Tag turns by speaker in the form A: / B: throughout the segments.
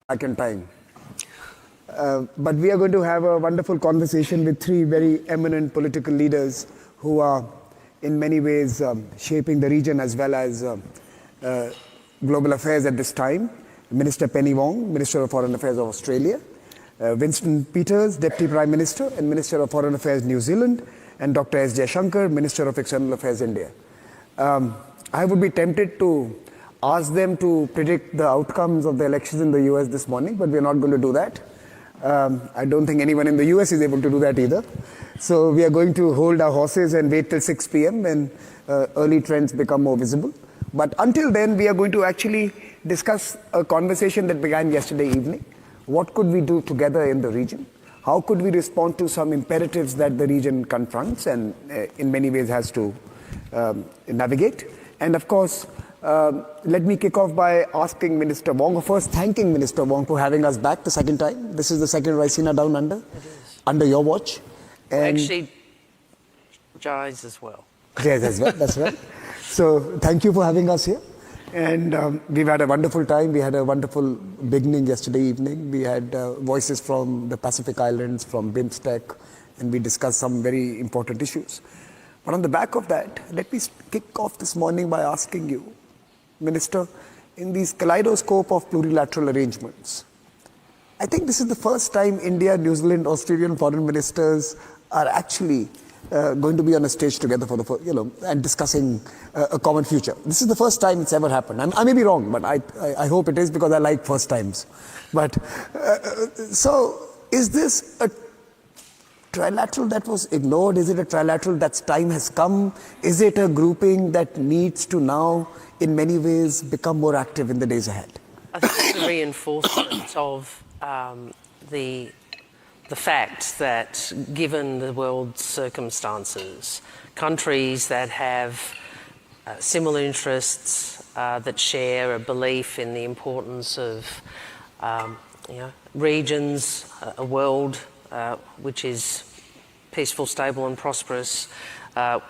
A: back in time. But we are going to have a wonderful conversation with three very eminent political leaders who are in many ways shaping the region as well as global affairs at this time. Minister Penny Wong, Minister of Foreign Affairs of Australia, Winston Peters, Deputy Prime Minister and Minister of Foreign Affairs New Zealand, and Dr. S. Jaishankar, Minister of External Affairs India. I would be tempted to ask them to predict the outcomes of the elections in the US this morning, but we're not going to do that. I don't think anyone in the US is able to do that either. So we are going to hold our horses and wait till 6 p.m. when early trends become more visible. But until then, we are going to actually discuss a conversation that began yesterday evening. What could we do together in the region? How could we respond to some imperatives that the region confronts and in many ways has to navigate? And of course, let me kick off by asking Minister Wong, or first thanking Minister Wong for having us back the second time. This is the second Raisina Down under your watch.
B: And actually, Jai's as well.
A: Jai's as well, that's right. So thank you for having us here. And we've had a wonderful time. We had a wonderful beginning yesterday evening. We had voices from the Pacific Islands, from BIMSTEC, and we discussed some very important issues. But on the back of that, let me kick off this morning by asking you, Minister, in these kaleidoscope of plurilateral arrangements, I think this is the first time India, New Zealand, Australian foreign ministers are actually going to be on a stage together for the and discussing a common future. This is the first time it's ever happened. I may be wrong, but I hope it is because I like first times. But so is this a trilateral that was ignored? Is it a trilateral that's time has come? Is it a grouping that needs to now, in many ways, become more active in the days ahead?
B: I think it's a reinforcement of the fact that, given the world's circumstances, countries that have similar interests, that share a belief in the importance of regions, a world which is peaceful, stable and prosperous,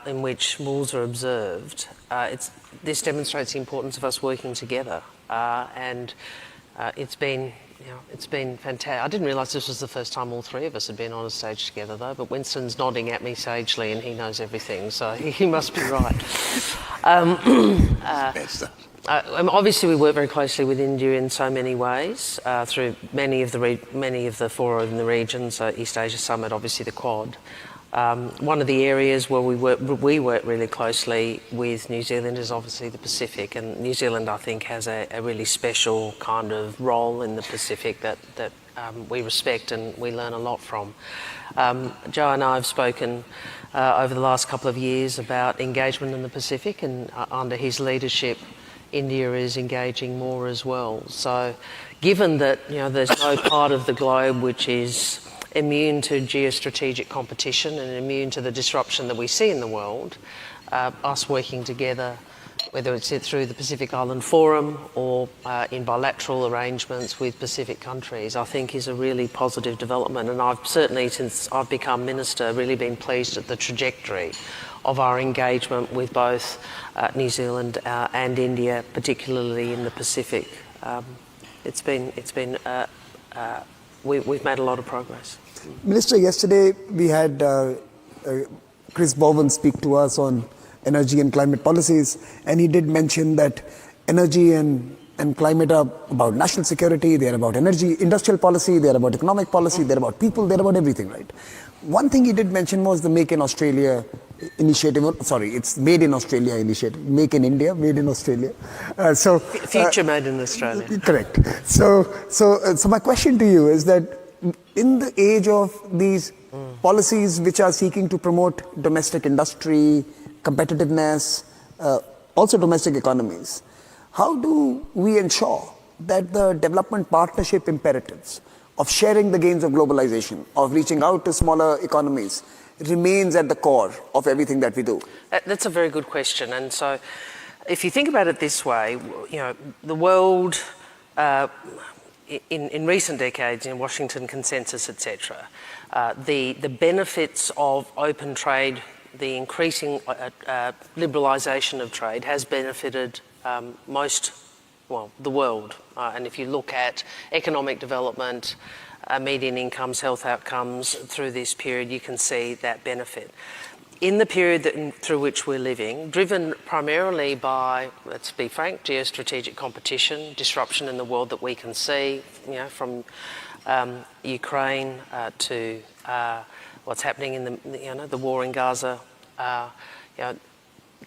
B: in which rules are observed. This demonstrates the importance of us working together, and it's been fantastic. I didn't realise this was the first time all three of us had been on a stage together, though, but Winston's nodding at me sagely and he knows everything, so he must be right. Obviously, we work very closely with India in so many ways, through many of the fora in the region, so East Asia Summit, obviously the Quad. One of the areas where we work really closely with New Zealand is obviously the Pacific, and New Zealand, I think, has a really special kind of role in the Pacific that we respect and we learn a lot from. Joe and I have spoken over the last couple of years about engagement in the Pacific, and under his leadership, India is engaging more as well. So given that there's no part of the globe which is immune to geostrategic competition and immune to the disruption that we see in the world, us working together, whether it's through the Pacific Island Forum or in bilateral arrangements with Pacific countries, I think is a really positive development. And I've certainly, since I've become minister, really been pleased at the trajectory of our engagement with both New Zealand and India, particularly in the Pacific. We've made a lot of progress.
A: Minister, yesterday we had Chris Bowen speak to us on energy and climate policies, and he did mention that energy and climate are about national security, they're about energy, industrial policy, they're about economic policy, they're about people, they're about everything, right? One thing he did mention was the Make in Australia initiative. Sorry, it's Made in Australia initiative. Make in India, Made in Australia.
B: Future Made in Australia.
A: Correct. So my question to you is that in the age of these policies which are seeking to promote domestic industry, competitiveness, also domestic economies, how do we ensure that the development partnership imperatives of sharing the gains of globalization, of reaching out to smaller economies, remains at the core of everything that we do?
B: That's a very good question. And so if you think about it this way, the world in recent decades, in Washington Consensus, etc., the benefits of open trade, the increasing liberalisation of trade has benefited most the world. And if you look at economic development, median incomes, health outcomes through this period, you can see that benefit. In the period through which we're living, driven primarily by, let's be frank, geostrategic competition, disruption in the world that we can see, from Ukraine to what's happening in the war in Gaza,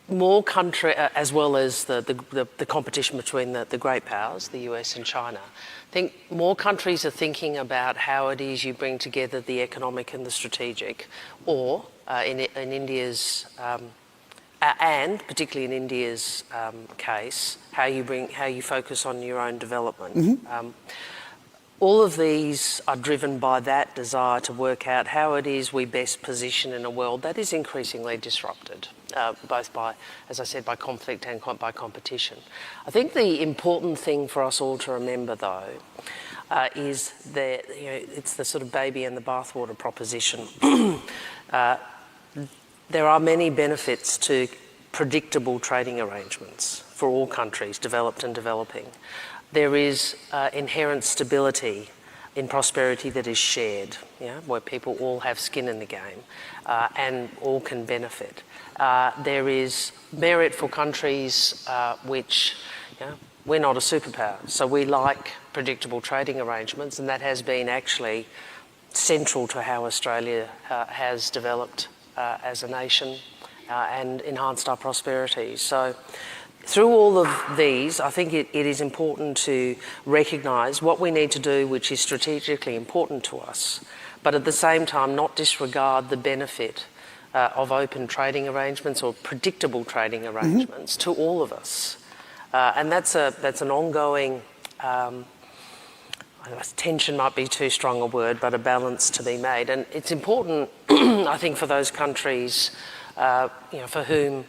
B: more country, as well as the competition between the great powers, the US and China. I think more countries are thinking about how it is you bring together the economic and the strategic, or in India's, and particularly in India's case, how you focus on your own development. All of these are driven by that desire to work out how it is we best position in a world that is increasingly disrupted, both by, as I said, by conflict and by competition. I think the important thing for us all to remember, though, is that it's the sort of baby and the bathwater proposition. There are many benefits to predictable trading arrangements for all countries, developed and developing. There is inherent stability in prosperity that is shared, where people all have skin in the game and all can benefit. There is merit for countries which, we're not a superpower, so we like predictable trading arrangements, and that has been actually central to how Australia has developed as a nation and enhanced our prosperity. So through all of these, I think it is important to recognise what we need to do, which is strategically important to us, but at the same time not disregard the benefit of open trading arrangements or predictable trading arrangements to all of us. And that's an ongoing, tension might be too strong a word, but a balance to be made. And it's important, I think, for those countries, for whom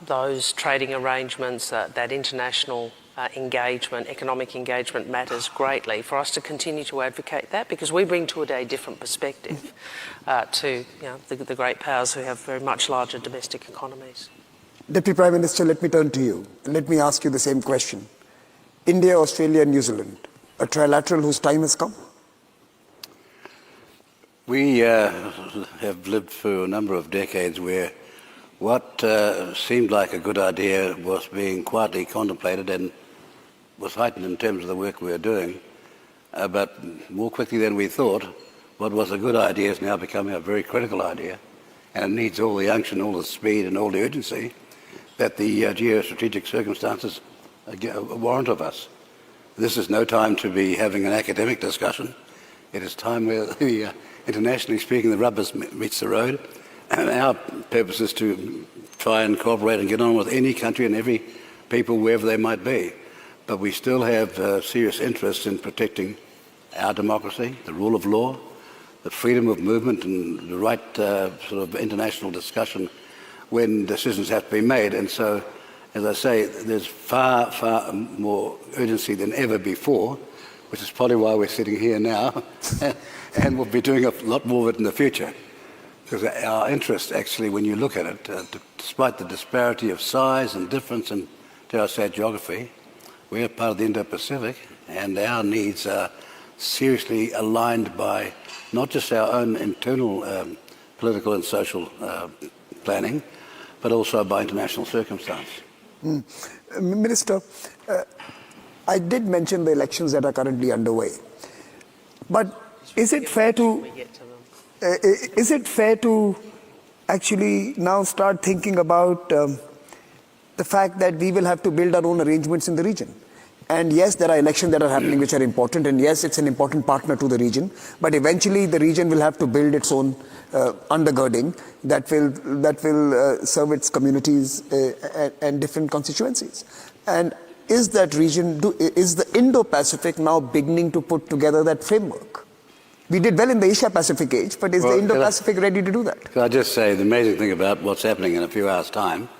B: those trading arrangements, that international engagement, economic engagement matters greatly, for us to continue to advocate that, because we bring to it a different perspective to the great powers who have very much larger domestic economies.
A: Deputy Prime Minister, let me turn to you. Let me ask you the same question. India, Australia and New Zealand, a trilateral whose time has come?
C: We have lived for a number of decades where what seemed like a good idea was being quietly contemplated and was heightened in terms of the work we were doing. But more quickly than we thought, what was a good idea is now becoming a very critical idea, and it needs all the unction, all the speed and all the urgency that the geostrategic circumstances warrant of us. This is no time to be having an academic discussion. It is time where, internationally speaking, the rubber meets the road. And our purpose is to try and cooperate and get on with any country and every people, wherever they might be. But we still have serious interest in protecting our democracy, the rule of law, the freedom of movement and the right sort of international discussion when decisions have to be made. And so, as I say, there's far, far more urgency than ever before, which is probably why we're sitting here now, and we'll be doing a lot more of it in the future. Because our interest, actually, when you look at it, despite the disparity of size and difference in, dare I say, geography, we're part of the Indo-Pacific, and our needs are seriously aligned by not just our own internal political and social planning, but also by international circumstance.
A: Minister, I did mention the elections that are currently underway, but is it fair to actually now start thinking about the fact that we will have to build our own arrangements in the region? And yes, there are elections that are happening which are important, and yes, it's an important partner to the region, but eventually the region will have to build its own undergirding that will serve its communities and different constituencies. And is that region, is the Indo-Pacific now beginning to put together that framework? We did well in the Asia-Pacific age, but is the Indo-Pacific ready to do that?
C: Can I just say the amazing thing about what's happening in a few hours' time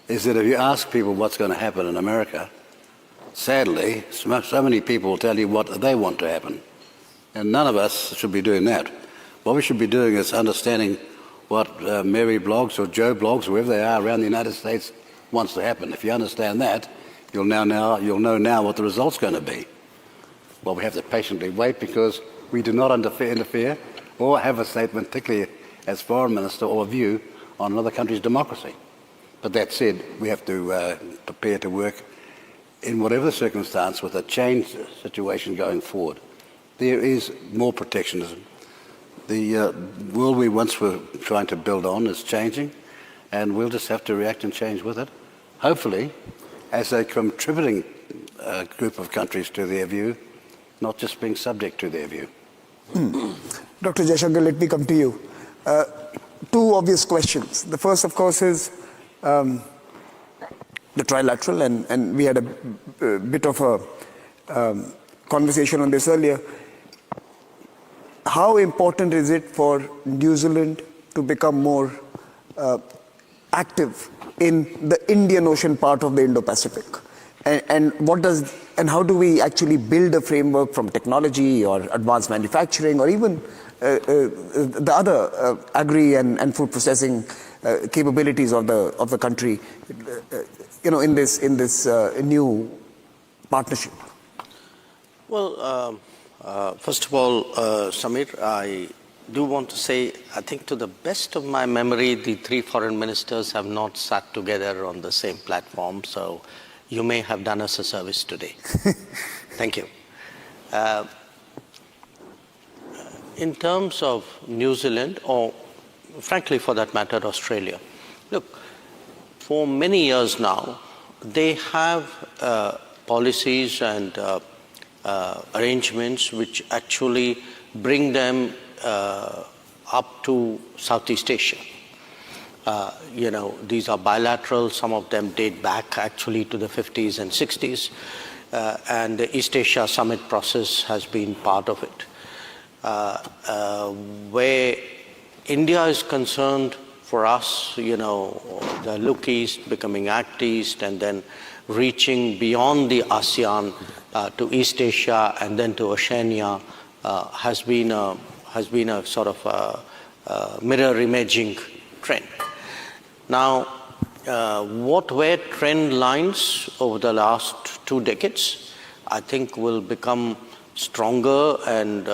C: is that if you ask people what's going to happen in America, sadly, so many people will tell you what they want to happen. And none of us should be doing that. What we should be doing is understanding what Mary Bloggs or Joe Bloggs, whoever they are around the United States, wants to happen. If you understand that, you'll know now what the result's going to be. Well, we have to patiently wait because we do not interfere or have a statement, particularly as Foreign Minister, or a view on another country's democracy. But that said, we have to prepare to work in whatever the circumstance with a changed situation going forward. There is more protectionism. The world we once were trying to build on is changing, and we'll just have to react and change with it. Hopefully, as a contributing group of countries to their view, not just being subject to their view.
A: Dr. Jaishankar, let me come to you. Two obvious questions. The first, of course, is the trilateral, and we had a bit of a conversation on this earlier. How important is it for New Zealand to become more active in the Indian Ocean part of the Indo-Pacific? And how do we actually build a framework from technology or advanced manufacturing or even the other agri and food processing capabilities of the country, in this new partnership?
D: Well, first of all, Samir, I do want to say, I think to the best of my memory, the three foreign ministers have not sat together on the same platform, so you may have done us a service today. Thank you. In terms of New Zealand, or frankly for that matter, Australia, look, for many years now, they have policies and arrangements which actually bring them up to Southeast Asia. These are bilateral. Some of them date back actually to the 50s and 60s. And the East Asia Summit process has been part of it. Where India is concerned, for us, the look east, becoming act east, and then reaching beyond the ASEAN to East Asia and then to Oceania has been a sort of mirror imaging trend. Now, what were trend lines over the last 2 decades, I think will become stronger and,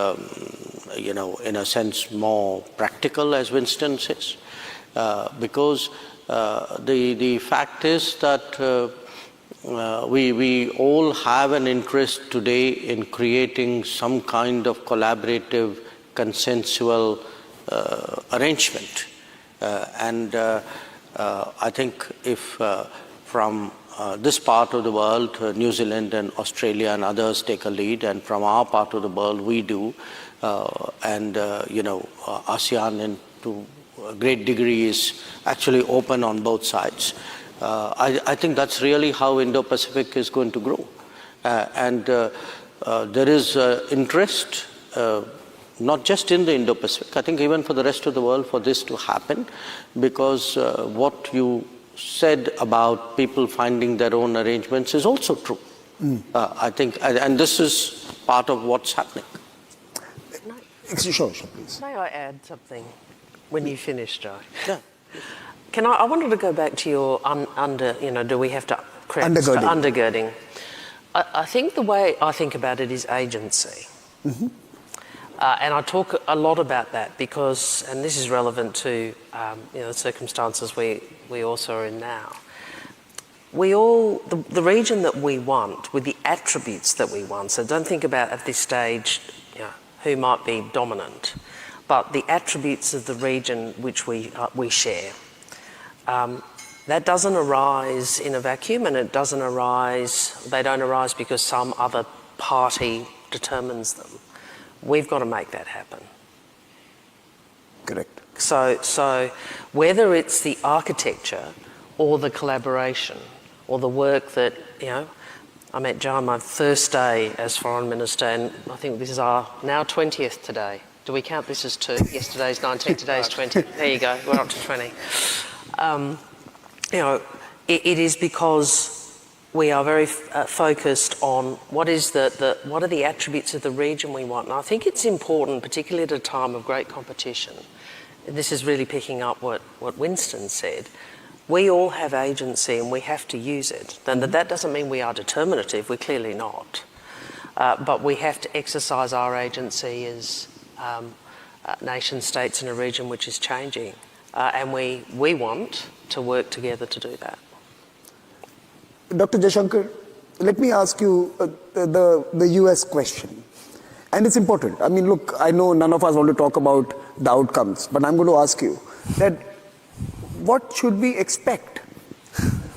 D: in a sense, more practical, as Winston says, because the fact is that we all have an interest today in creating some kind of collaborative, consensual arrangement. I think if from this part of the world, New Zealand and Australia and others take a lead, and from our part of the world we do, ASEAN to a great degree is actually open on both sides. I think that's really how Indo-Pacific is going to grow. There is interest, not just in the Indo-Pacific, I think even for the rest of the world, for this to happen, because what you said about people finding their own arrangements is also true. I think, and this is part of what's happening.
A: Sure, please.
B: May I add something when you finish, Joe?
D: Yeah.
B: I wanted to go back to your do we have to correct
A: undergirding?
B: I think the way I think about it is agency.
A: Mm-hmm.
B: And I talk a lot about that because, and this is relevant to the circumstances we also are in now. The region that we want, with the attributes that we want, so don't think about at this stage who might be dominant, but the attributes of the region which we share. That doesn't arise in a vacuum, and they don't arise because some other party determines them. We've got to make that happen.
A: Correct.
B: So whether it's the architecture or the collaboration or the work that, I met Joe on my first day as Foreign Minister, and I think this is our now 20th today. Do we count this as 2? Yesterday's 19, today's 20. There you go, we're up to 20. It is because we are very focused on what are the attributes of the region we want. And I think it's important, particularly at a time of great competition, and this is really picking up what Winston said, we all have agency and we have to use it. And that doesn't mean we are determinative, we're clearly not. But we have to exercise our agency as nation states in a region which is changing. And we want to work together to do that.
A: Dr. Jaishankar, let me ask you the US question. And it's important. I mean, look, I know none of us want to talk about the outcomes, but I'm going to ask you that what should we expect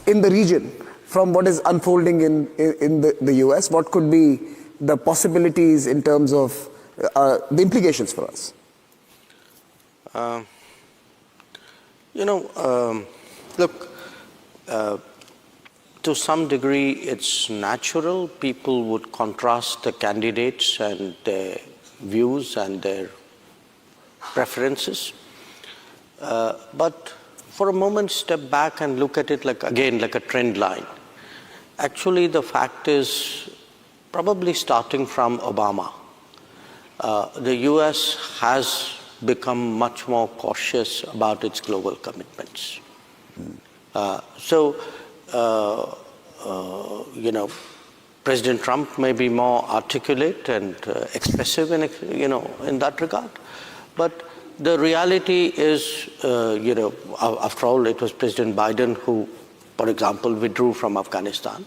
A: in the region from what is unfolding in the US? What could be the possibilities in terms of the implications for us?
D: Look, to some degree, it's natural. People would contrast the candidates and their views and their preferences. But for a moment, step back and look at it like a trend line. Actually, the fact is probably starting from Obama. The US has become much more cautious about its global commitments. President Trump may be more articulate and expressive in that regard. But the reality is, after all, it was President Biden who, for example, withdrew from Afghanistan.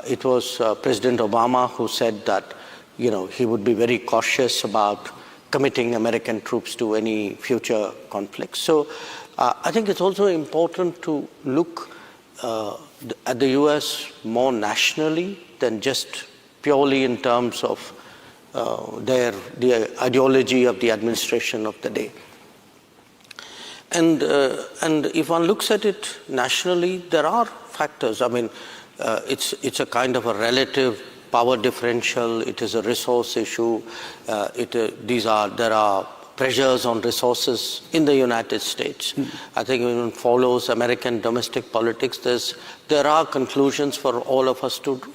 D: It was President Obama who said that, he would be very cautious about committing American troops to any future conflicts. So I think it's also important to look at the US more nationally than just purely in terms of the ideology of the administration of the day. And if one looks at it nationally, there are factors. I mean, it's a kind of a relative power differential. It is a resource issue. There are pressures on resources in the United States. I think when one follows American domestic politics, there are conclusions for all of us to draw.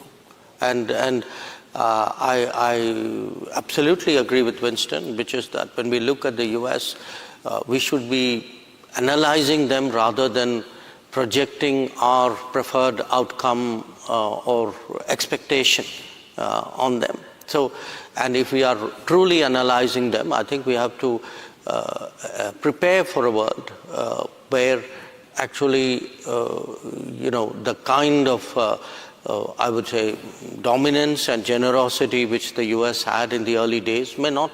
D: And I absolutely agree with Winston, which is that when we look at the US, we should be analyzing them rather than projecting our preferred outcome or expectation on them. So, and if we are truly analyzing them, I think we have to prepare for a world where actually, the kind of, I would say, dominance and generosity which the US had in the early days may not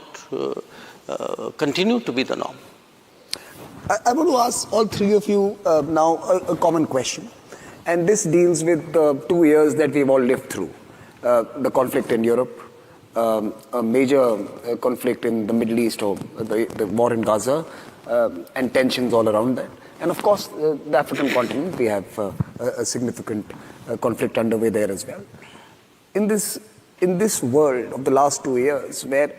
D: continue to be the norm.
A: I want to ask all three of you now a common question. And this deals with the 2 years that we've all lived through. The conflict in Europe, a major conflict in the Middle East, or the war in Gaza, and tensions all around that. And of course, the African continent, we have a significant conflict underway there as well. In this world of the last 2 years, where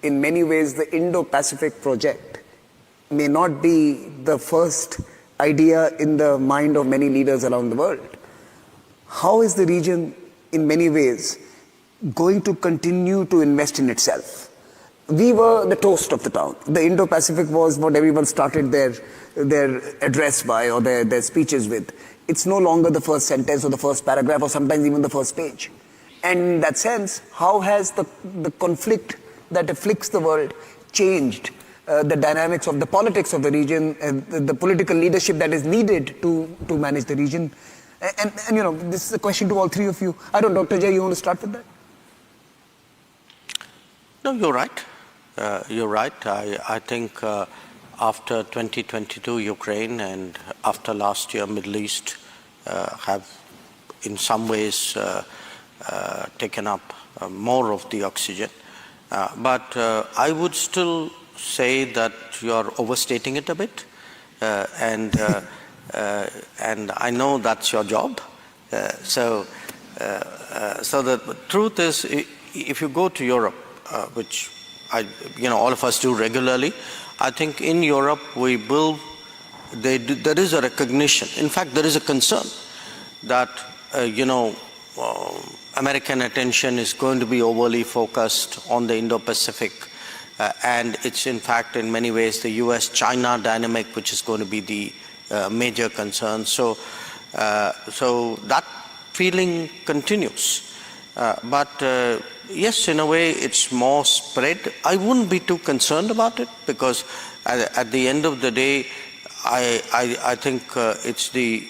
A: in many ways the Indo-Pacific project may not be the first idea in the mind of many leaders around the world, how is the region in many ways going to continue to invest in itself? We were the toast of the town. The Indo-Pacific was what everyone started their address by, or their speeches with. It's no longer the first sentence or the first paragraph or sometimes even the first page. And in that sense, how has the conflict that afflicts the world changed the dynamics of the politics of the region, the political leadership that is needed to manage the region? And this is a question to all three of you. I don't know, Dr. Jay, you want to start with that?
D: No, you're right. You're right. I think after 2022 Ukraine and after last year Middle East have in some ways taken up more of the oxygen. But I would still say that you're overstating it a bit. And I know that's your job. So the truth is, if you go to Europe, which all of us do regularly, I think in Europe there is a recognition. In fact, there is a concern that American attention is going to be overly focused on the Indo-Pacific, and it's in fact in many ways the US-China dynamic which is going to be the major concerns. So that feeling continues. But yes, in a way, it's more spread. I wouldn't be too concerned about it because at the end of the day, I think it's the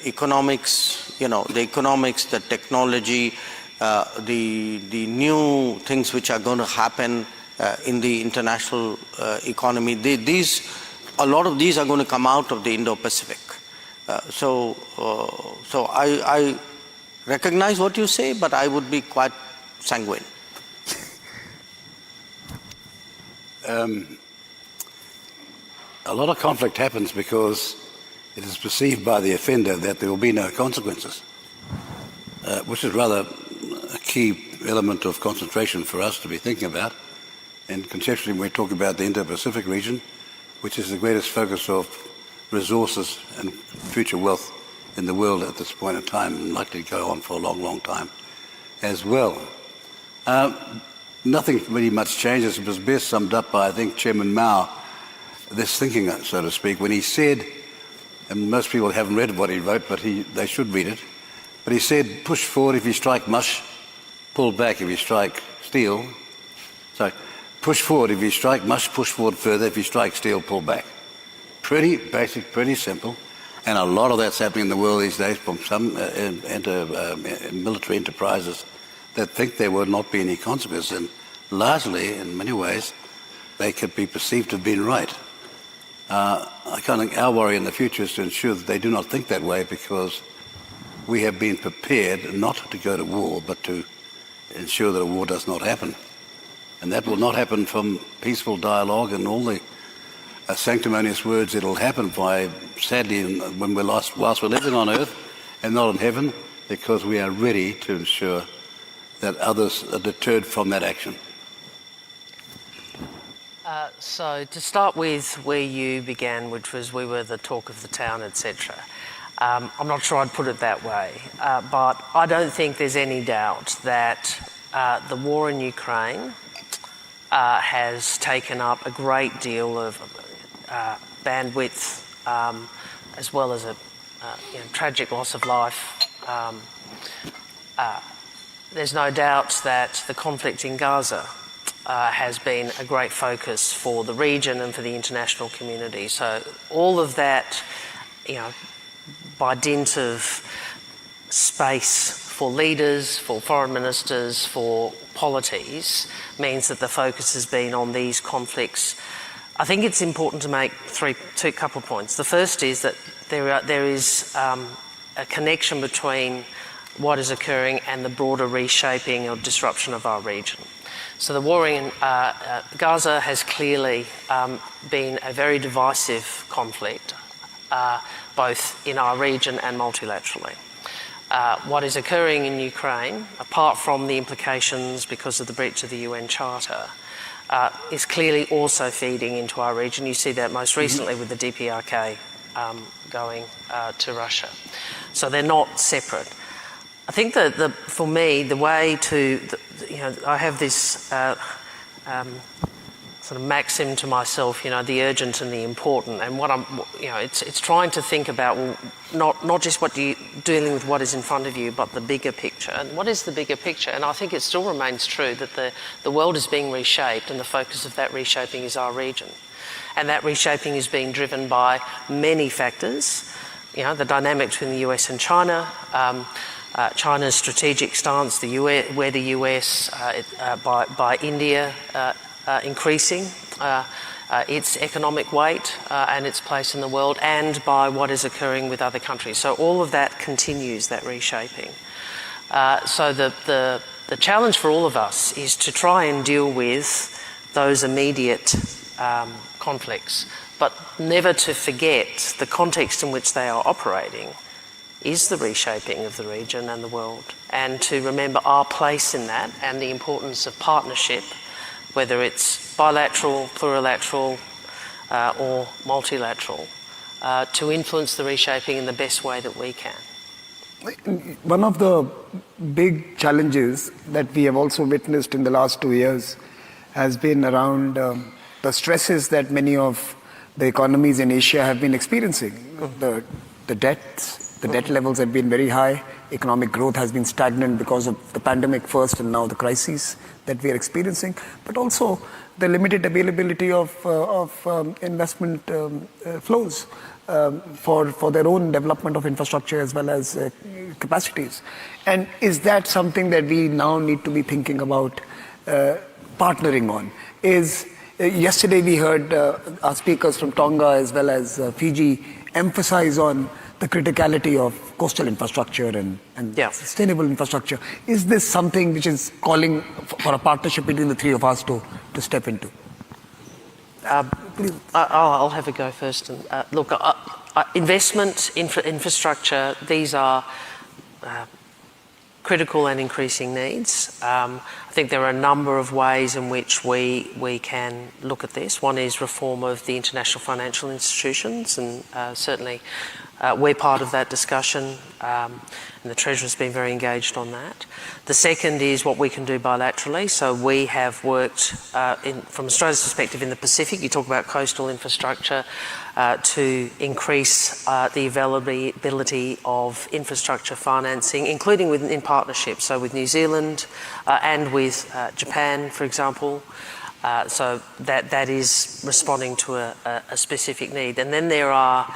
D: economics, the technology, the new things which are going to happen in the international economy. A lot of these are going to come out of the Indo-Pacific. So I recognize what you say, but I would be quite sanguine.
C: A lot of conflict happens because it is perceived by the offender that there will be no consequences, which is rather a key element of concentration for us to be thinking about. And conceptually, when we talk about the Indo-Pacific region, which is the greatest focus of resources and future wealth in the world at this point in time, and likely to go on for a long, long time as well. Nothing really much changes. It was best summed up by, I think, Chairman Mao, this thinking, so to speak, when he said, and most people haven't read what he wrote, but they should read it, but he said, push forward if you strike mush, pull back if you strike steel. So, push forward if you strike mush, push forward further. If you strike steel, pull back. Pretty basic, pretty simple. And a lot of that's happening in the world these days from some military enterprises that think there will not be any consequences. And largely, in many ways, they could be perceived to have been right. I kind of think our worry in the future is to ensure that they do not think that way, because we have been prepared not to go to war, but to ensure that a war does not happen. And that will not happen from peaceful dialogue and all the sanctimonious words. It'll happen by, sadly, when whilst we're living on earth and not in heaven, because we are ready to ensure that others are deterred from that action.
B: So to start with where you began, which was we were the talk of the town, etc. I'm not sure I'd put it that way, but I don't think there's any doubt that the war in Ukraine has taken up a great deal of bandwidth, as well as a tragic loss of life. There's no doubt that the conflict in Gaza has been a great focus for the region and for the international community. So all of that, by dint of space for leaders, for foreign ministers, for polities, means that the focus has been on these conflicts. I think it's important to make two couple points. The first is that there is a connection between what is occurring and the broader reshaping or disruption of our region. So the war in Gaza has clearly been a very divisive conflict, both in our region and multilaterally. What is occurring in Ukraine, apart from the implications because of the breach of the UN Charter, is clearly also feeding into our region. You see that most recently with the DPRK going to Russia. So they're not separate. I think that for me, the way to, I have this sort of maxim to myself, the urgent and the important, and what it's trying to think about, well, not just dealing with what is in front of you, but the bigger picture. And what is the bigger picture? And I think it still remains true that the world is being reshaped, and the focus of that reshaping is our region. And that reshaping is being driven by many factors, the dynamic between the US and China, China's strategic stance, where the US, by India increasing its economic weight and its place in the world, and by what is occurring with other countries. So all of that continues, that reshaping. So the challenge for all of us is to try and deal with those immediate conflicts, but never to forget the context in which they are operating is the reshaping of the region and the world, and to remember our place in that and the importance of partnership, whether it's bilateral, plurilateral, or multilateral, to influence the reshaping in the best way that we can.
A: One of the big challenges that we have also witnessed in the last 2 years has been around the stresses that many of the economies in Asia have been experiencing. The debt levels have been very high. Economic growth has been stagnant because of the pandemic first and now the crises that we are experiencing, but also the limited availability of investment flows for their own development of infrastructure as well as capacities. And is that something that we now need to be thinking about partnering on? Yesterday we heard our speakers from Tonga as well as Fiji emphasize on the criticality of coastal infrastructure and sustainable infrastructure. Is this something which is calling for a partnership between the three of us to step into?
B: I'll have a go first. Look, investment, infrastructure, these are critical and increasing needs. I think there are a number of ways in which we can look at this. One is reform of the international financial institutions, and certainly we're part of that discussion, and the Treasurer's been very engaged on that. The second is what we can do bilaterally. So we have worked, from Australia's perspective, in the Pacific. You talk about coastal infrastructure, to increase the availability of infrastructure financing, including in partnerships, so with New Zealand and with Japan, for example. So that is responding to a specific need. And then there are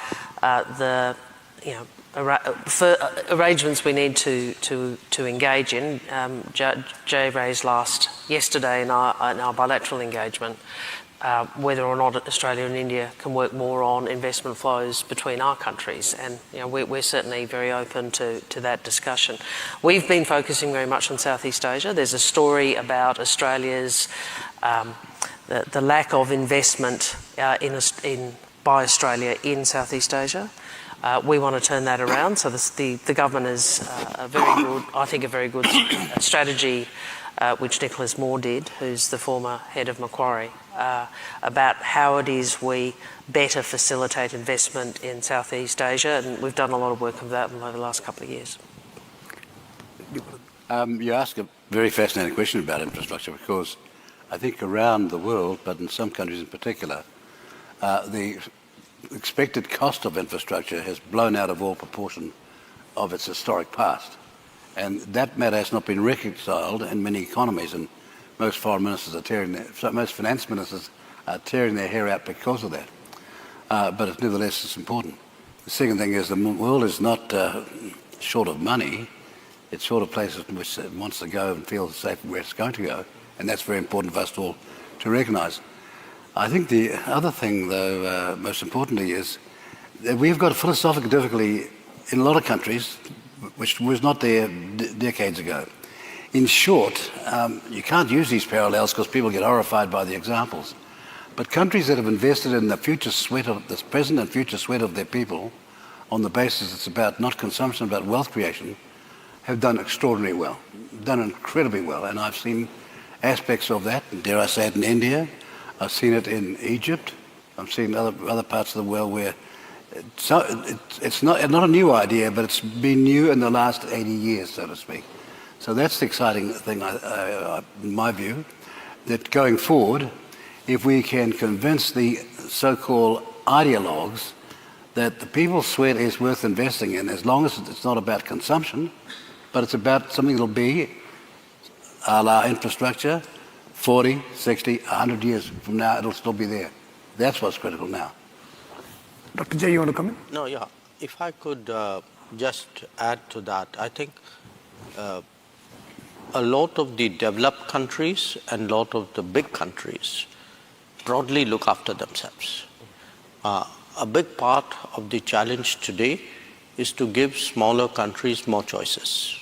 B: arrangements we need to engage in. Jay raised yesterday in our bilateral engagement whether or not Australia and India can work more on investment flows between our countries, and we're certainly very open to that discussion. We've been focusing very much on Southeast Asia. There's a story about Australia's the lack of investment by Australia in Southeast Asia. We want to turn that around. So the government is a very good strategy, which Nicholas Moore did, who's the former head of Macquarie, about how it is we better facilitate investment in Southeast Asia, and we've done a lot of work on that over the last couple of years.
C: You ask a very fascinating question about infrastructure, because I think around the world, but in some countries in particular, the expected cost of infrastructure has blown out of all proportion of its historic past. And that matter has not been reconciled in many economies, and most foreign ministers most finance ministers are tearing their hair out because of that. But nevertheless, it's important. The second thing is the world is not short of money. It's short of places in which it wants to go and feel safe where it's going to go. And that's very important for us all to recognise. I think the other thing, though, most importantly, is that we've got a philosophical difficulty in a lot of countries, which was not there decades ago. In short, you can't use these parallels because people get horrified by the examples. But countries that have invested in the present and future sweat of their people, on the basis it's about not consumption, about wealth creation, have done extraordinarily well, done incredibly well. And I've seen aspects of that, dare I say it, in India. I've seen it in Egypt. I've seen other parts of the world where it's not a new idea, but it's been new in the last 80 years, so to speak. So that's the exciting thing, in my view, that going forward, if we can convince the so-called ideologues that the people's sweat is worth investing in, as long as it's not about consumption, but it's about something that'll be a la infrastructure, 40, 60, 100 years from now, it'll still be there. That's what's critical now.
A: Dr. Jay, you want to come in?
D: No, yeah. If I could just add to that, I think a lot of the developed countries and a lot of the big countries broadly look after themselves. A big part of the challenge today is to give smaller countries more choices.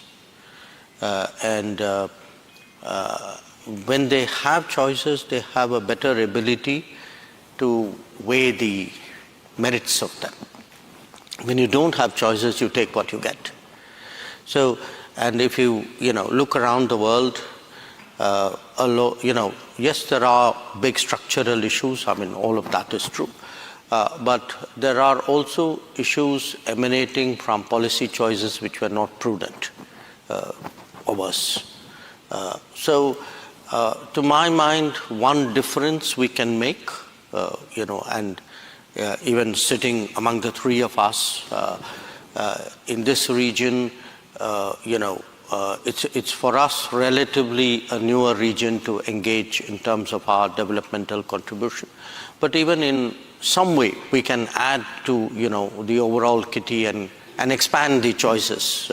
D: When they have choices, they have a better ability to weigh the merits of them. When you don't have choices, you take what you get. So, and if you look around the world, yes, there are big structural issues. I mean, all of that is true. But there are also issues emanating from policy choices which were not prudent of us. To my mind, one difference we can make, and even sitting among the three of us in this region, it's for us relatively a newer region to engage in terms of our developmental contribution. But even in some way, we can add to the overall kitty and expand the choices.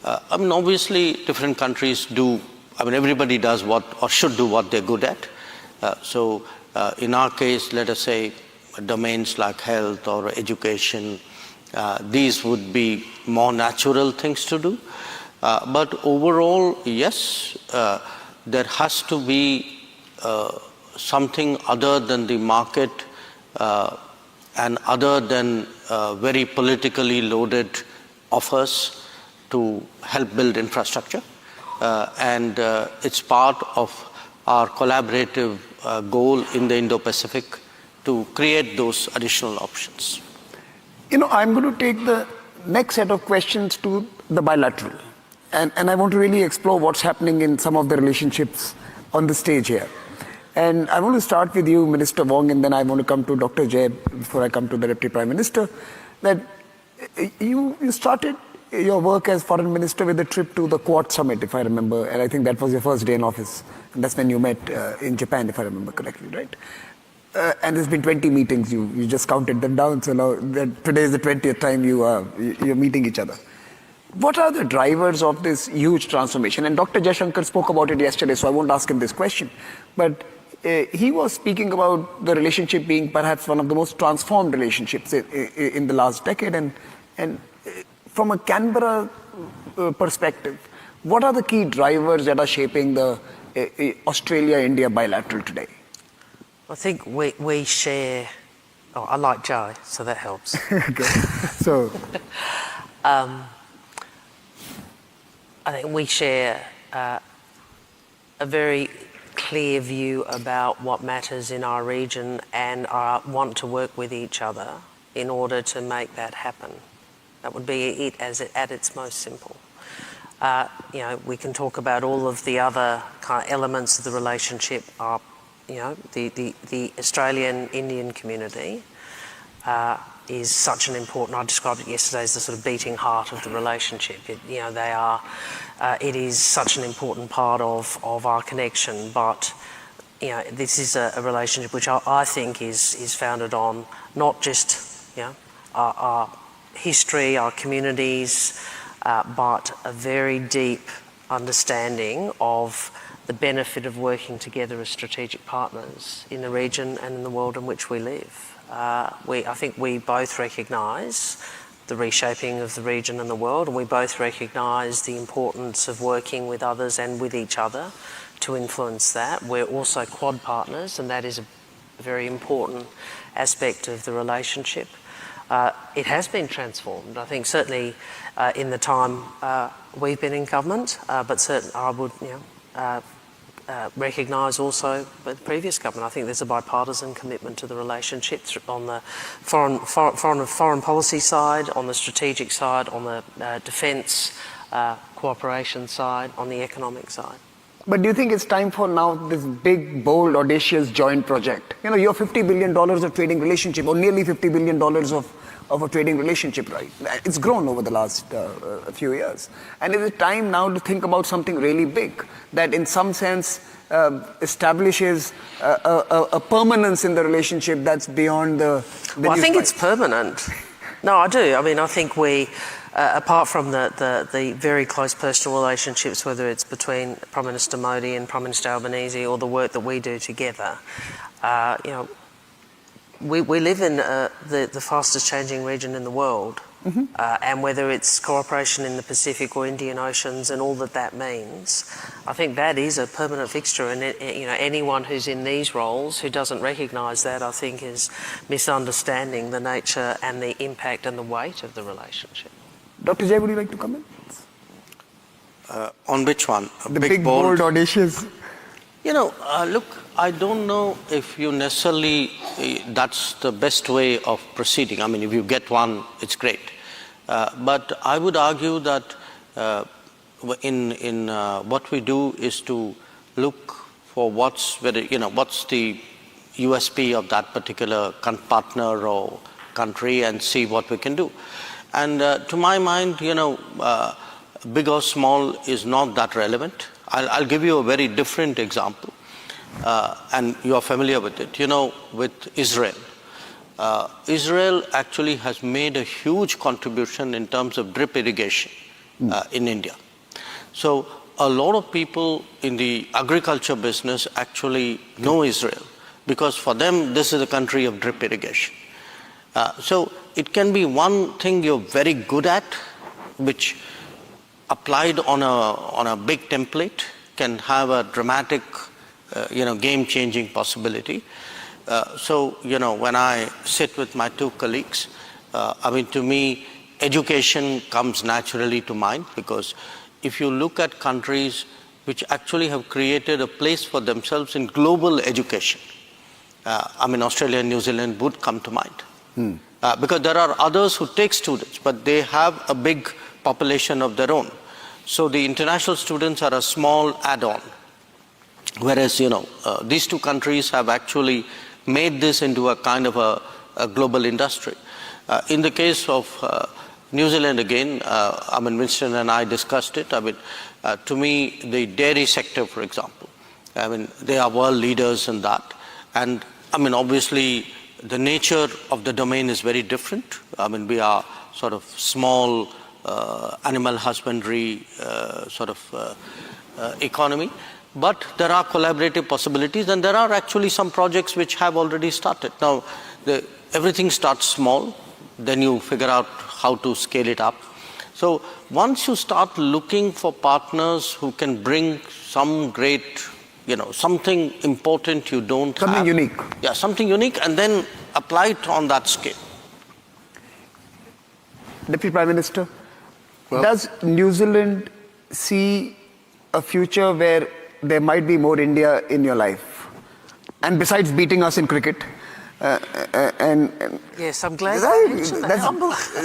D: Obviously, different countries do. Everybody does what or should do what they're good at. So, in our case, let us say domains like health or education, these would be more natural things to do. But overall, yes, there has to be something other than the market and other than very politically loaded offers to help build infrastructure. And it's part of our collaborative goal in the Indo-Pacific to create those additional options.
A: I'm going to take the next set of questions to the bilateral. And I want to really explore what's happening in some of the relationships on the stage here. And I want to start with you, Minister Wong, and then I want to come to Dr. Jay before I come to the Deputy Prime Minister. That you started your work as Foreign Minister with a trip to the Quad Summit, if I remember, and I think that was your first day in office. And that's when you met in Japan, if I remember correctly, right? And there's been 20 meetings, you just counted them down, so now today is the 20th time you're meeting each other. What are the drivers of this huge transformation? And Dr. Jaishankar spoke about it yesterday, so I won't ask him this question. But he was speaking about the relationship being perhaps one of the most transformed relationships in the last decade. And from a Canberra perspective, what are the key drivers that are shaping the Australia-India bilateral today?
B: I think we share... Oh, I like Joe, so that helps.
A: Okay. So...
B: I think we share a very clear view about what matters in our region and want to work with each other in order to make that happen. That would be it at its most simple. We can talk about all of the other kind of elements of the relationship. The Australian-Indian community is such an important, I described it yesterday as the sort of beating heart of the relationship. It is such an important part of our connection, but this is a relationship which I think is founded on not just our history, our communities, but a very deep understanding of the benefit of working together as strategic partners in the region and in the world in which we live. I think we both recognise the reshaping of the region and the world, and we both recognise the importance of working with others and with each other to influence that. We're also Quad partners, and that is a very important aspect of the relationship. It has been transformed, I think, certainly in the time we've been in government, but certainly I would recognise also by the previous government. I think there's a bipartisan commitment to the relationship on the foreign policy side, on the strategic side, on the defence cooperation side, on the economic side.
A: But do you think it's time for now this big, bold, audacious joint project? Your $50 billion of trading relationship, or nearly $50 billion of a trading relationship, right? It's grown over the last few years. And is it time now to think about something really big that in some sense establishes a permanence in the relationship that's beyond the
B: well, I think it's permanent. No, I do. I think we, apart from the very close personal relationships, whether it's between Prime Minister Modi and Prime Minister Albanese or the work that we do together, we live in the fastest changing region in the world, and whether it's cooperation in the Pacific or Indian Oceans and all that means, I think that is a permanent fixture. And anyone who's in these roles who doesn't recognise that, I think, is misunderstanding the nature and the impact and the weight of the relationship.
A: Dr. Jay, would you like to comment?
D: On which one?
A: The big, bold, audacious.
D: Look, I don't know if you necessarily, that's the best way of proceeding. If you get one, it's great. But I would argue that in what we do is to look for what's the USP of that particular partner or country and see what we can do. And to my mind, big or small is not that relevant. I'll give you a very different example, and you are familiar with it. With Israel. Israel actually has made a huge contribution in terms of drip irrigation in India. So a lot of people in the agriculture business actually know Israel because for them this is a country of drip irrigation. So it can be one thing you're very good at, which applied on a big template can have a dramatic, game-changing possibility. So when I sit with my two colleagues, to me, education comes naturally to mind, because if you look at countries which actually have created a place for themselves in global education, Australia and New Zealand would come to mind. Because there are others who take students, but they have a big population of their own. So the international students are a small add-on. Whereas, these two countries have actually made this into a kind of a global industry. In the case of New Zealand again, Winston and I discussed it. To me, the dairy sector, for example, they are world leaders in that. And obviously, the nature of the domain is very different. We are sort of small animal husbandry economy. But there are collaborative possibilities, and there are actually some projects which have already started. Now, everything starts small, then you figure out how to scale it up. So once you start looking for partners who can bring some great, something important you don't have.
A: Something unique.
D: Yeah, something unique, and then apply it on that scale.
A: Deputy Prime Minister, does New Zealand see a future where there might be more India in your life? And besides beating us in cricket,
B: yes, I'm glad you mentioned that.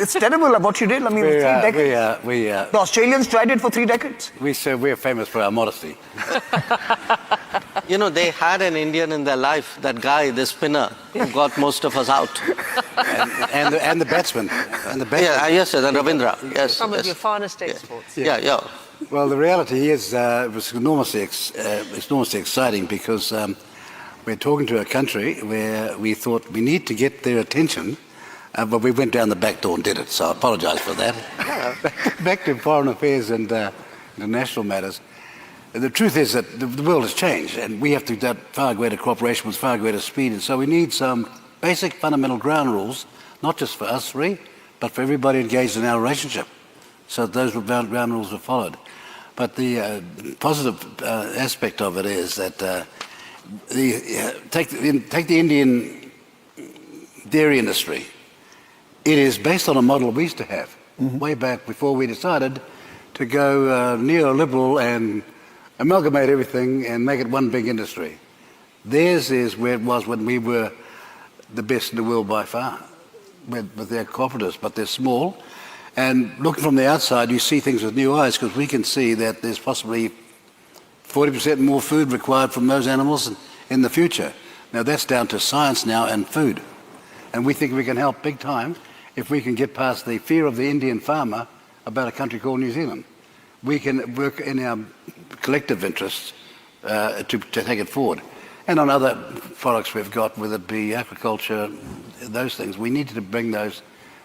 A: It's terrible what you did. 3 decades. The Australians tried it for 3 decades.
C: We're famous for our modesty.
D: They had an Indian in their life, that guy, the spinner, who got most of us out.
C: and the batsman.
D: Yes, and Ravindra. Yes.
B: Some of your finest exports.
D: Yeah.
C: Well, the reality is it was enormously exciting, because we're talking to a country where we thought we need to get their attention, but we went down the back door and did it, so I apologise for that. Back to foreign affairs and international matters. The truth is that the world has changed, and we have to do far greater cooperation with far greater speed, and so we need some basic fundamental ground rules, not just for us three, but for everybody engaged in our relationship, so those ground rules are followed. But the positive aspect of it is that take the Indian dairy industry. It is based on a model we used to have way back before we decided to go neoliberal and amalgamate everything and make it one big industry. Theirs is where it was when we were the best in the world by far, with their cooperatives, but they're small. And looking from the outside, you see things with new eyes, because we can see that there's possibly 40% more food required from those animals in the future. Now, that's down to science now and food. And we think we can help big time if we can get past the fear of the Indian farmer about a country called New Zealand. We can work in our collective interests to take it forward. And on other products we've got, whether it be agriculture, those things, we need to bring those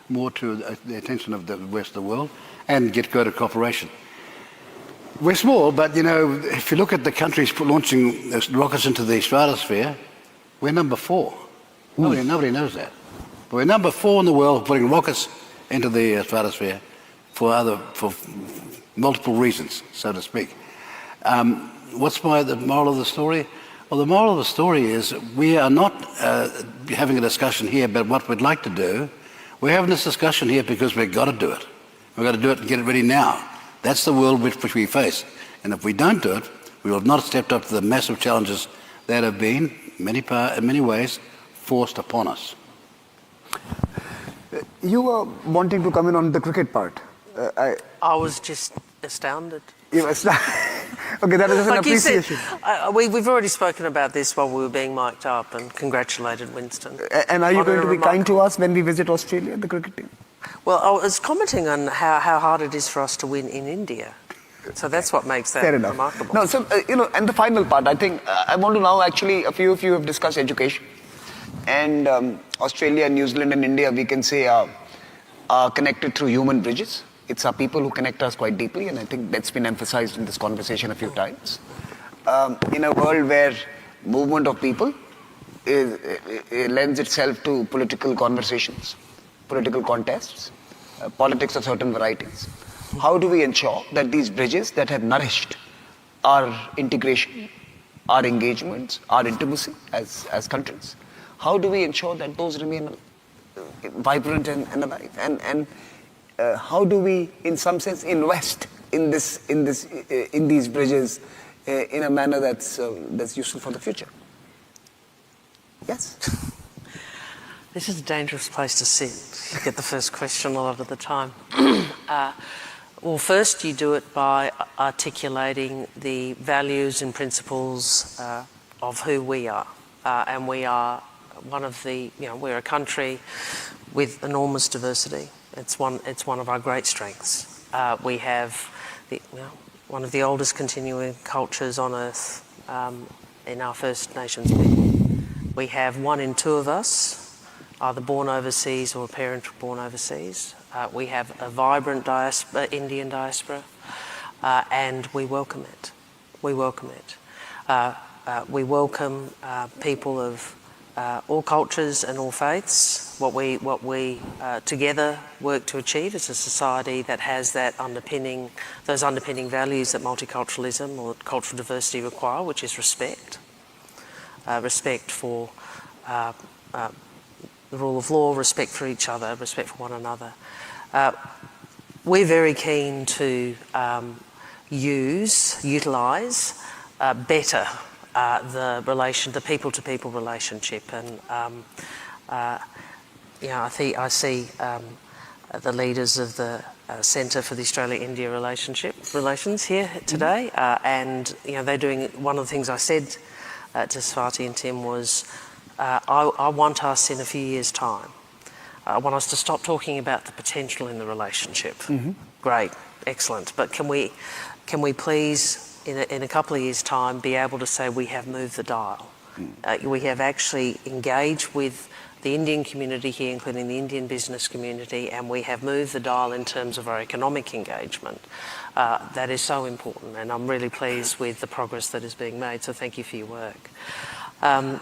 C: more to the attention of the rest of the world and get greater cooperation. We're small, but if you look at the countries launching rockets into the stratosphere, we're number 4. Nobody knows that. But we're number 4 in the world putting rockets into the stratosphere for multiple reasons, so to speak. What's the moral of the story? Well, the moral of the story is we are not having a discussion here about what we'd like to do. We're having this discussion here because we've got to do it. We've got to do it and get it ready now. That's the world which we face. And if we don't do it, we will have not stepped up to the massive challenges that have been, in many ways, forced upon us.
A: You were wanting to come in on the cricket part.
B: I was just astounded.
A: Okay, that is an
B: Like you said,
A: appreciation.
B: we've already spoken about this while we were being mic'd up and congratulated Winston.
A: And are you
B: On
A: going
B: a
A: to be kind to
B: remarkable-
A: us when we visit Australia, the cricket team?
B: Well, I was commenting on how hard it is for us to win in India. So that's what makes that
A: Fair enough.
B: remarkable.
A: No, so, and the final part, I think I want to now actually, a few of you have discussed education. And Australia, New Zealand and India, we can say are connected through human bridges. It's our people who connect us quite deeply, and I think that's been emphasized in this conversation a few times. In a world where movement of people it lends itself to political conversations, political contests, politics of certain varieties. How do we ensure that these bridges that have nourished our integration, our engagements, our intimacy as countries, how do we ensure that those remain vibrant and alive? And how do we, in some sense, invest in these bridges in a manner that's useful for the future? Yes.
B: This is a dangerous place to sit. You get the first question a lot of the time. Well, first you do it by articulating the values and principles of who we are. And we are one of the, we're a country with enormous diversity. It's one of our great strengths. We have one of the oldest continuing cultures on earth in our First Nations people. We have 1 in 2 of us either born overseas or a parent born overseas. We have a vibrant Indian diaspora, and we welcome it. We welcome it. We welcome people of all cultures and all faiths. What we together work to achieve is a society that has those underpinning values that multiculturalism or cultural diversity require, which is respect. Respect for the rule of law, respect for each other, respect for one another. We're very keen to utilise better the people-to-people relationship, and I see the leaders of the Centre for the Australia-India Relations here today, and they're doing one of the things I said to Swati and Tim was, I want us in a few years' time. I want us to stop talking about the potential in the relationship. Mm-hmm. Great, excellent. But can we please, in a couple of years' time, be able to say we have moved the dial? We have actually engaged with the Indian community here, including the Indian business community, and we have moved the dial in terms of our economic engagement. That is so important, and I'm really pleased with the progress that is being made, so thank you for your work. I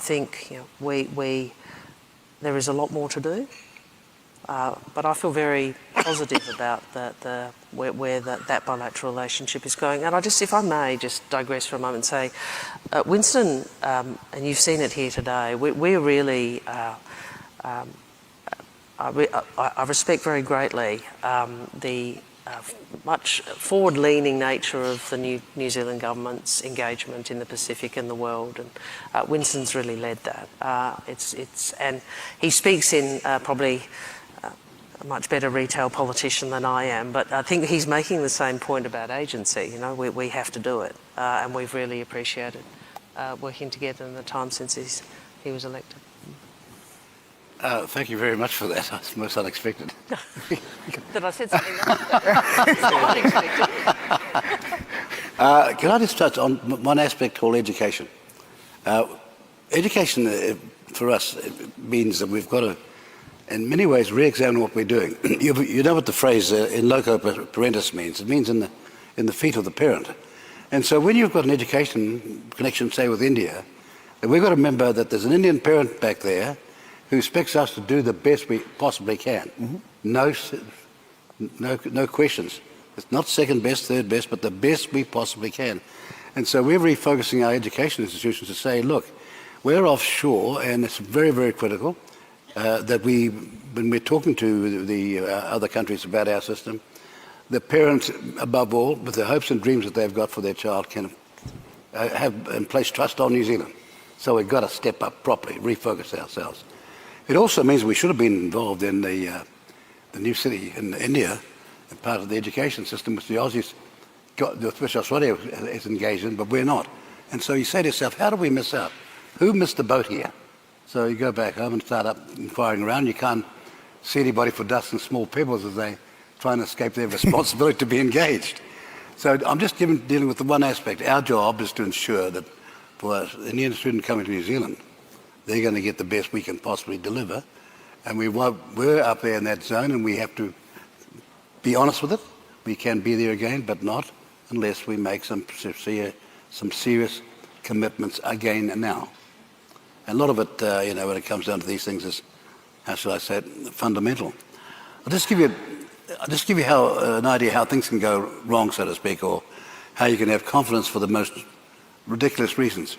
B: think there is a lot more to do, but I feel very positive about where that bilateral relationship is going. And if I may, just digress for a moment and say, Winston, and you've seen it here today, we're really, I respect very greatly the much forward-leaning nature of the New Zealand government's engagement in the Pacific and the world, and Winston's really led that. And he speaks in probably a much better retail politician than I am, but I think he's making the same point about agency. We have to do it, and we've really appreciated working together in the time since he was elected.
C: Thank you very much for that. That's most unexpected.
B: That I said something unexpected.
C: Can I just touch on one aspect called education? Education for us means that we've got to, in many ways, re-examine what we're doing. You know what the phrase in loco parentis means. It means in the feet of the parent. And so when you've got an education connection, say, with India, then we've got to remember that there's an Indian parent back there who expects us to do the best we possibly can. Mm-hmm. No questions. It's not second best, third best, but the best we possibly can. And so we're refocusing our education institutions to say, look, we're offshore, and it's very, very critical that when we're talking to the other countries about our system, the parents, above all, with the hopes and dreams that they've got for their child, can have and place trust on New Zealand. So we've got to step up properly, refocus ourselves. It also means we should have been involved in the new city in India, and part of the education system, which the Aussies which Australia is engaged in, but we're not. And so you say to yourself, how do we miss out? Who missed the boat here? So you go back home and start up inquiring around. You can't see anybody for dust and small pebbles as they try and escape their responsibility to be engaged. So I'm just dealing with the one aspect. Our job is to ensure that for an Indian student coming to New Zealand, they're going to get the best we can possibly deliver. And we're up there in that zone, and we have to be honest with it. We can be there again, but not unless we make some serious commitments again and now. And a lot of it, when it comes down to these things is, how shall I say it, fundamental. I'll just give you an idea how things can go wrong, so to speak, or how you can have confidence for the most ridiculous reasons.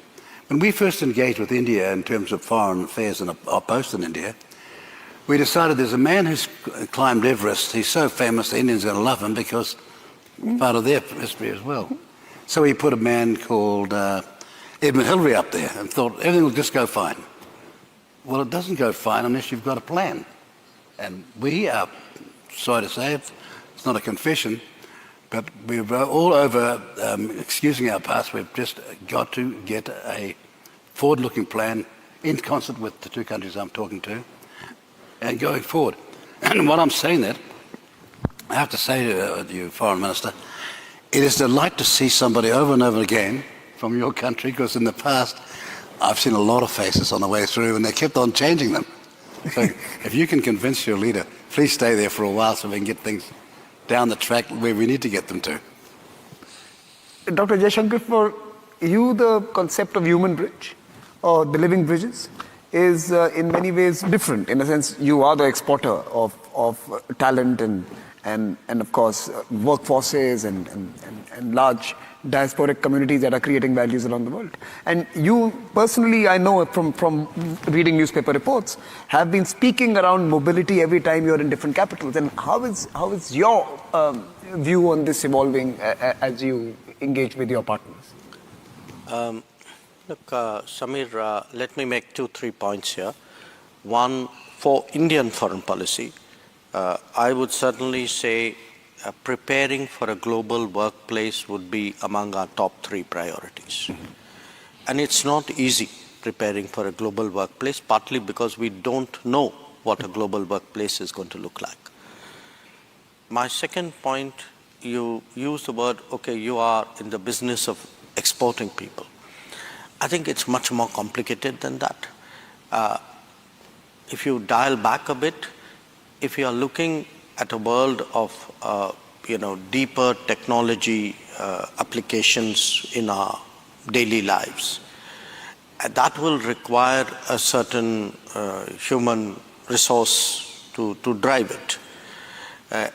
C: When we first engaged with India in terms of foreign affairs and our post in India, we decided there's a man who's climbed Everest. He's so famous, the Indians are going to love him because part of their history as well. So he put a man called Edmund Hillary up there and thought everything will just go fine. Well, it doesn't go fine unless you've got a plan. And we are, sorry to say it, it's not a confession, but we're all over excusing our past. We've just got to get a forward-looking plan in concert with the two countries I'm talking to and going forward. And while I'm saying that, I have to say to you, Foreign Minister, it is a delight to see somebody over and over again from your country, because in the past I've seen a lot of faces on the way through and they kept on changing them. So if you can convince your leader, please stay there for a while so we can get things down the track where we need to get them to.
A: Dr. Jaishankar, for you the concept of human bridge or the living bridges is in many ways different. In a sense, you are the exporter of talent and of course workforces and large diasporic communities that are creating values around the world. And you personally, I know from reading newspaper reports, have been speaking around mobility every time you're in different capitals. And how is your view on this evolving as you engage with your partners?
D: Look, Samir, let me make 2-3 points here. One, for Indian foreign policy, I would certainly say preparing for a global workplace would be among our top 3 priorities. Mm-hmm. And it's not easy preparing for a global workplace, partly because we don't know what a global workplace is going to look like. My second point, you used the word, okay, you are in the business of exporting people. I think it's much more complicated than that. If you dial back a bit, if you are looking at a world of deeper technology applications in our daily lives, that will require a certain human resource to drive it.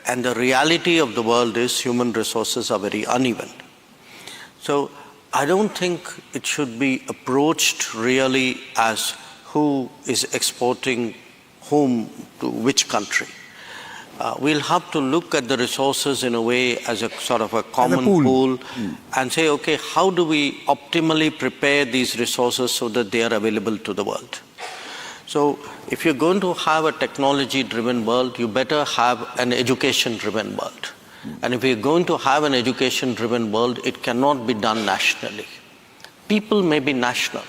D: And the reality of the world is human resources are very uneven. So I don't think it should be approached really as who is exporting whom to which country. We'll have to look at the resources in a way as a sort of a common pool and say, okay, how do we optimally prepare these resources so that they are available to the world? So if you're going to have a technology-driven world, you better have an education-driven world. And if we're going to have an education-driven world, it cannot be done nationally. People may be national,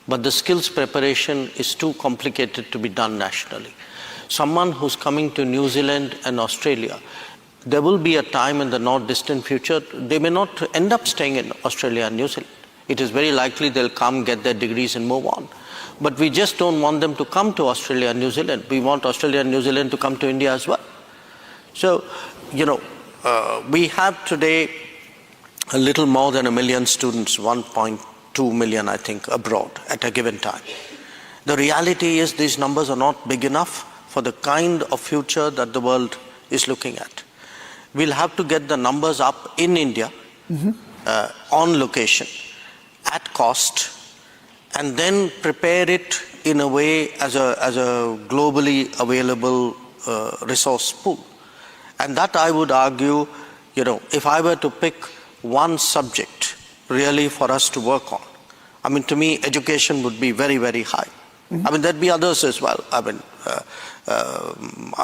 D: but the skills preparation is too complicated to be done nationally. Someone who's coming to New Zealand and Australia, there will be a time in the not distant future, they may not end up staying in Australia and New Zealand. It is very likely they'll come, get their degrees and move on. But we just don't want them to come to Australia and New Zealand. We want Australia and New Zealand to come to India as well. So, we have today a little more than 1 million students, 1.2 million, I think, abroad at a given time. The reality is these numbers are not big enough for the kind of future that the world is looking at. We'll have to get the numbers up in India, on location, at cost, and then prepare it in a way as a globally available resource pool. And that, I would argue, if I were to pick one subject really for us to work on, I mean, to me, education would be very, very high. I mean, there'd be others as well. I mean,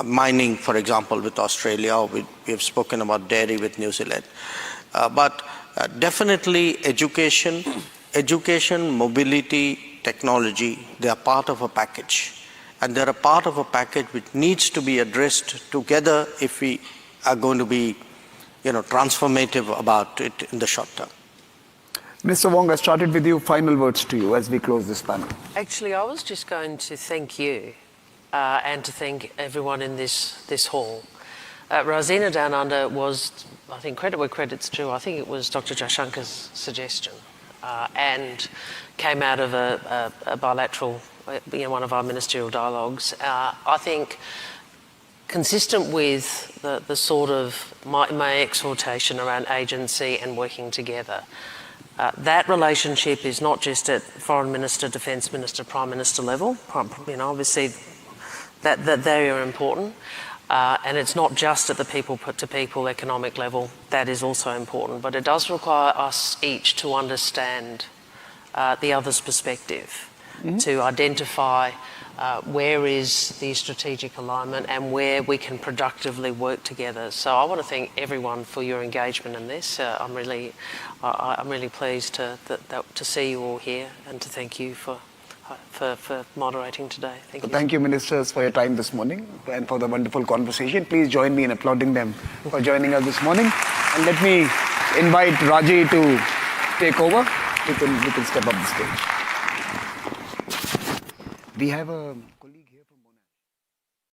D: mining, for example, with Australia, or we have spoken about dairy with New Zealand. But definitely education, mobility, technology, they are part of a package. And they're a part of a package which needs to be addressed together if we are going to be, transformative about it in the short term.
A: Mr. Wong, I started with you. Final words to you as we close this panel.
B: Actually, I was just going to thank you and to thank everyone in this hall. Raisina Down Under was, I think, credit where credit's due. I think it was Dr. Jashankar's suggestion and came out of a bilateral, one of our ministerial dialogues. I think consistent with the sort of my exhortation around agency and working together. That relationship is not just at Foreign Minister, Defence Minister, Prime Minister level. Obviously that they are important. And it's not just at the people-to-people economic level. That is also important. But it does require us each to understand the other's perspective, to identify where is the strategic alignment and where we can productively work together. So I want to thank everyone for your engagement in this. I'm really pleased to see you all here and to thank you for moderating today. Thank you.
A: Thank you, ministers, for your time this morning and for the wonderful conversation. Please join me in applauding them for joining us this morning. And let me invite Raji to take over. We can step up the stage. We have a colleague here.